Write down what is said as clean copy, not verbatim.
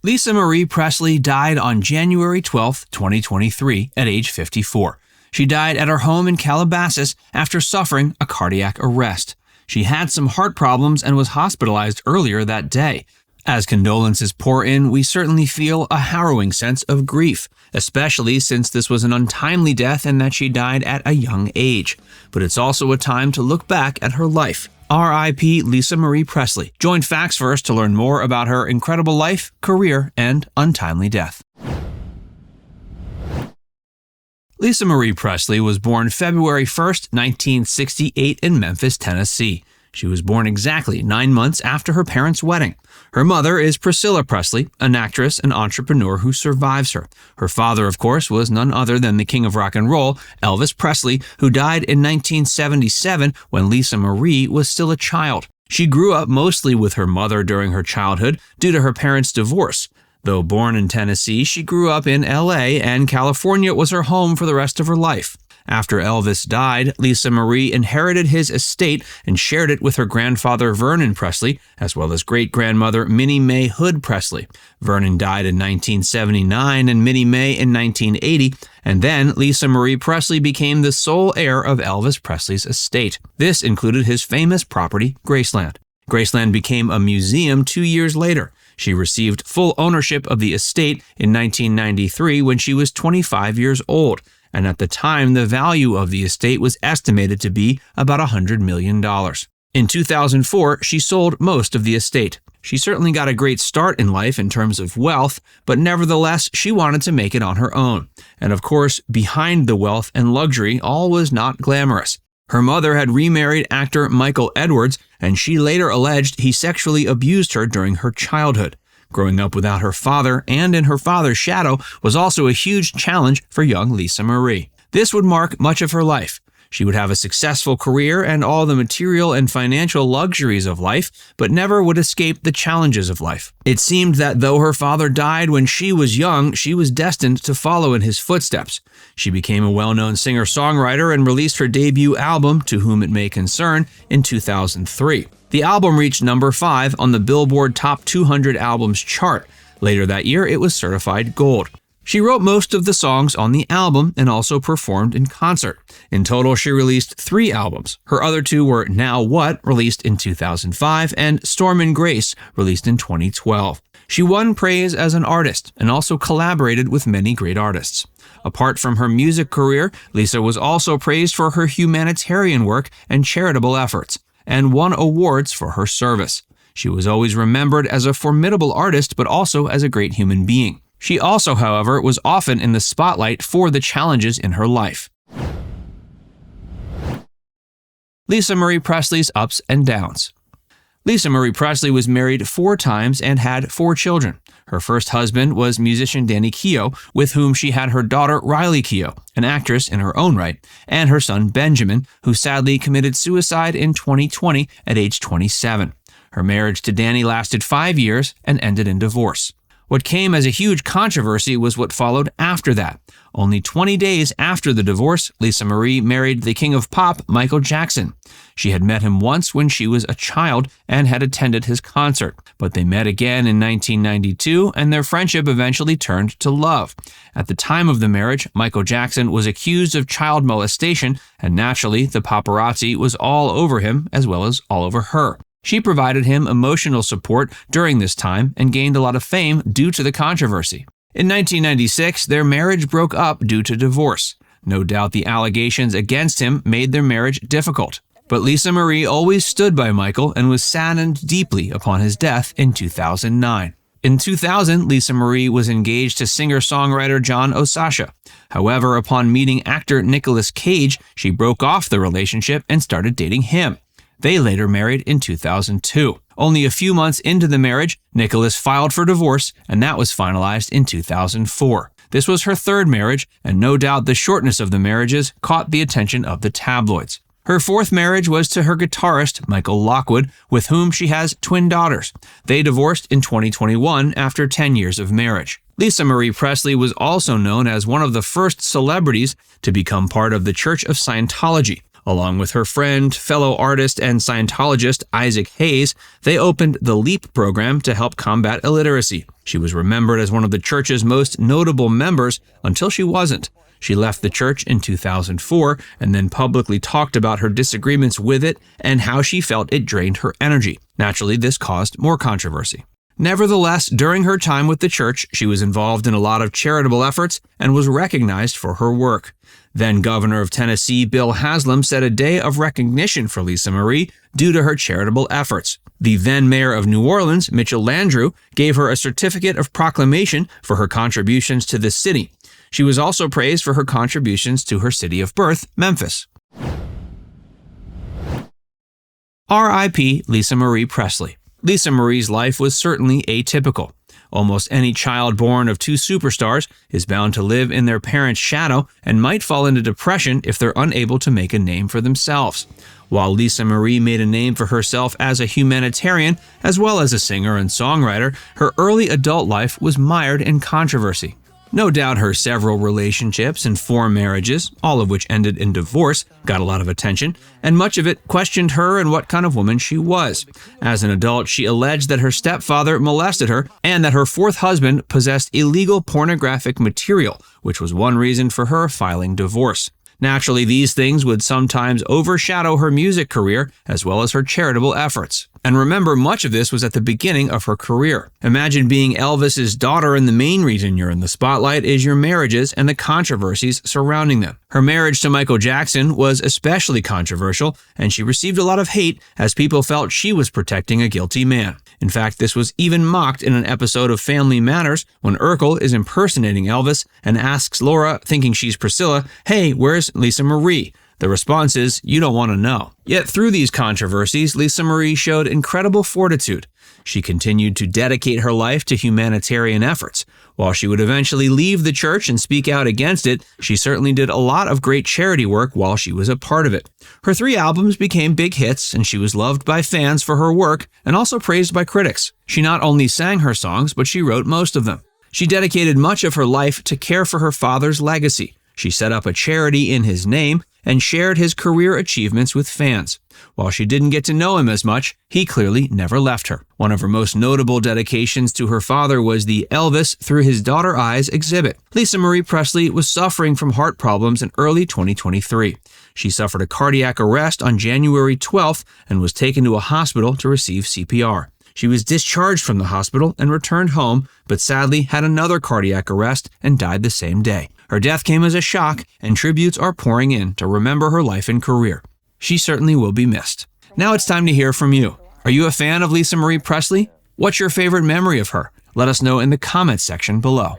Lisa Marie Presley died on January 12, 2023, at age 54. She died at her home in Calabasas after suffering a cardiac arrest. She had some heart problems and was hospitalized earlier that day. As condolences pour in, we certainly feel a harrowing sense of grief, especially since this was an untimely death and that she died at a young age. But it's also a time to look back at her life. R.I.P. Lisa Marie Presley. Join Facts First to learn more about her incredible life, career, and untimely death. Lisa Marie Presley was born February 1, 1968 in Memphis, Tennessee. She was born exactly 9 months after her parents' wedding. Her mother is Priscilla Presley, an actress and entrepreneur who survives her. Her father, of course, was none other than the king of rock and roll, Elvis Presley, who died in 1977 when Lisa Marie was still a child. She grew up mostly with her mother during her childhood due to her parents' divorce. Though born in Tennessee, she grew up in L.A., and California was her home for the rest of her life. After Elvis died, Lisa Marie inherited his estate and shared it with her grandfather Vernon Presley, as well as great-grandmother Minnie Mae Hood Presley. Vernon died in 1979 and Minnie Mae in 1980, and then Lisa Marie Presley became the sole heir of Elvis Presley's estate. This included his famous property, Graceland. Graceland became a museum 2 years later. She received full ownership of the estate in 1993 when she was 25 years old, and at the time the value of the estate was estimated to be about $100 million. In 2004, she sold most of the estate. She certainly got a great start in life in terms of wealth, but nevertheless, she wanted to make it on her own. And of course, behind the wealth and luxury, all was not glamorous. Her mother had remarried actor Michael Edwards, and she later alleged he sexually abused her during her childhood. Growing up without her father and in her father's shadow was also a huge challenge for young Lisa Marie. This would mark much of her life. She would have a successful career and all the material and financial luxuries of life, but never would escape the challenges of life. It seemed that though her father died when she was young, she was destined to follow in his footsteps. She became a well-known singer-songwriter and released her debut album, To Whom It May Concern, in 2003. The album reached number 5 on the Billboard Top 200 Albums chart. Later that year, it was certified gold. She wrote most of the songs on the album and also performed in concert. In total, she released 3 albums. Her other 2 were Now What, released in 2005, and Storm and Grace, released in 2012. She won praise as an artist and also collaborated with many great artists. Apart from her music career, Lisa was also praised for her humanitarian work and charitable efforts, and won awards for her service. She was always remembered as a formidable artist, but also as a great human being. She also, however, was often in the spotlight for the challenges in her life. Lisa Marie Presley's ups and downs. Lisa Marie Presley was married 4 times and had 4 children. Her first husband was musician Danny Keough, with whom she had her daughter Riley Keough, an actress in her own right, and her son Benjamin, who sadly committed suicide in 2020 at age 27. Her marriage to Danny lasted 5 years and ended in divorce. What came as a huge controversy was what followed after that. Only 20 days after the divorce, Lisa Marie married the king of pop, Michael Jackson. She had met him once when she was a child and had attended his concert, but they met again in 1992 and their friendship eventually turned to love. At the time of the marriage, Michael Jackson was accused of child molestation, and naturally, the paparazzi was all over him as well as all over her. She provided him emotional support during this time and gained a lot of fame due to the controversy. In 1996, their marriage broke up due to divorce. No doubt the allegations against him made their marriage difficult. But Lisa Marie always stood by Michael and was saddened deeply upon his death in 2009. In 2000, Lisa Marie was engaged to singer-songwriter John Osasha. However, upon meeting actor Nicolas Cage, she broke off the relationship and started dating him. They later married in 2002. Only a few months into the marriage, Nicholas filed for divorce, and that was finalized in 2004. This was her 3rd marriage, and no doubt the shortness of the marriages caught the attention of the tabloids. Her 4th marriage was to her guitarist, Michael Lockwood, with whom she has twin daughters. They divorced in 2021 after 10 years of marriage. Lisa Marie Presley was also known as one of the first celebrities to become part of the Church of Scientology. Along with her friend, fellow artist, and Scientologist Isaac Hayes, they opened the LEAP program to help combat illiteracy. She was remembered as one of the church's most notable members until she wasn't. She left the church in 2004 and then publicly talked about her disagreements with it and how she felt it drained her energy. Naturally, this caused more controversy. Nevertheless, during her time with the church, she was involved in a lot of charitable efforts and was recognized for her work. Then Governor of Tennessee Bill Haslam set a day of recognition for Lisa Marie due to her charitable efforts. The then mayor of New Orleans, Mitchell Landrieu, gave her a certificate of proclamation for her contributions to the city. She was also praised for her contributions to her city of birth, Memphis. R.I.P. Lisa Marie Presley. Lisa Marie's life was certainly atypical. Almost any child born of two superstars is bound to live in their parents' shadow and might fall into depression if they're unable to make a name for themselves. While Lisa Marie made a name for herself as a humanitarian as well as a singer and songwriter, her early adult life was mired in controversy. No doubt her several relationships and 4 marriages, all of which ended in divorce, got a lot of attention, and much of it questioned her and what kind of woman she was. As an adult, she alleged that her stepfather molested her and that her 4th husband possessed illegal pornographic material, which was one reason for her filing divorce. Naturally, these things would sometimes overshadow her music career as well as her charitable efforts. And remember, much of this was at the beginning of her career. Imagine being Elvis's daughter, and the main reason you're in the spotlight is your marriages and the controversies surrounding them. Her marriage to Michael Jackson was especially controversial, and she received a lot of hate as people felt she was protecting a guilty man. In fact, this was even mocked in an episode of Family Matters when Urkel is impersonating Elvis and asks Laura, thinking she's Priscilla, "Hey, where's Lisa Marie?" The response is, "You don't want to know." Yet through these controversies, Lisa Marie showed incredible fortitude. She continued to dedicate her life to humanitarian efforts. While she would eventually leave the church and speak out against it, she certainly did a lot of great charity work while she was a part of it. Her 3 albums became big hits, and she was loved by fans for her work and also praised by critics. She not only sang her songs, but she wrote most of them. She dedicated much of her life to care for her father's legacy. She set up a charity in his name and shared his career achievements with fans. While she didn't get to know him as much, he clearly never left her. One of her most notable dedications to her father was the Elvis Through His Daughter Eyes exhibit. Lisa Marie Presley was suffering from heart problems in early 2023. She suffered a cardiac arrest on January 12th and was taken to a hospital to receive CPR. She was discharged from the hospital and returned home, but sadly had another cardiac arrest and died the same day. Her death came as a shock, and tributes are pouring in to remember her life and career. She certainly will be missed. Now it's time to hear from you. Are you a fan of Lisa Marie Presley? What's your favorite memory of her? Let us know in the comments section below.